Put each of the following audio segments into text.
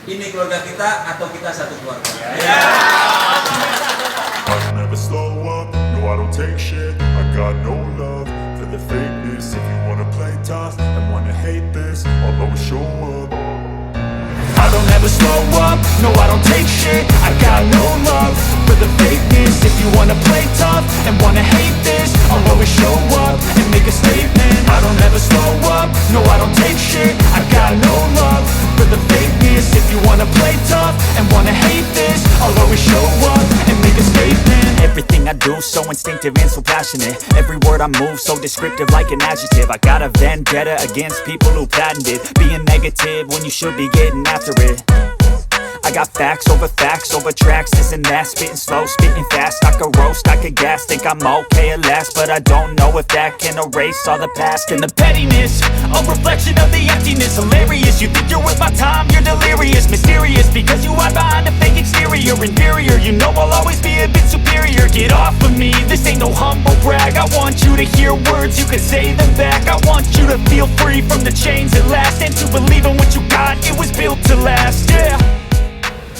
Ini keluarga kita atau kita satu keluarga. I never slow up, no I don't take shit. I got no love for the fakeness. If you wanna play tough and wanna hate this, I'll always show up. I don't ever slow up, no I don't take shit. I got no love for the fakeness. If you wanna play tough and wanna hate this, I'll always show up and make a statement. I don't ever slow up, no I don't take shit. I got no love for the fakeness. If you wanna play tough and wanna hate this, I'll always show up and make a statement. Everything I do so instinctive and so passionate. Every word I move so descriptive like an adjective. I got a vendetta against people who patented being negative when you should be getting after it. I got facts over tracks, this and that. Spitting slow, spitting fast. I could roast, I could gas. Think I'm okay at last, but I don't know if that can erase all the past. And the pettiness, a reflection of the emptiness. Hilarious, you think you're worth my time, you're delirious. Mysterious, because you hide behind a fake exterior. Inferior, you know I'll always be a bit superior. Get off of me, this ain't no humble brag. I want you to hear words, you can say them back. I want you to feel free from the chains at last, and to believe in what you got, it was built to last, yeah.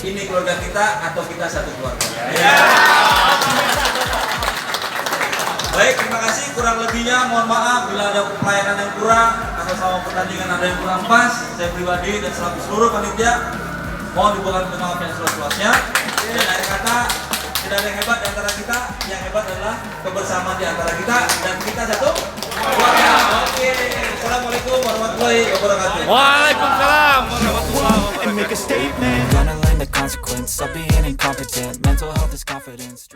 Ini keluarga kita atau kita satu keluarga. Baik, terima kasih. Kurang lebihnya mohon maaf bila ada pelayanan yang kurang atau sama pertandingan ada yang kurang pas. Saya pribadi dan selaku seluruh panitia mohon dibuatkan maaf yang seluas-luasnya. Dan akhir kata, tidak ada yang hebat di antara kita. Yang hebat adalah kebersamaan di antara kita dan kita satu keluarga. Oke, assalamualaikum warahmatullahi wabarakatuh. Waalaikumsalam warahmatullahi wabarakatuh. And make a statement. Gonna learn the consequence of being incompetent. Mental health is confidence.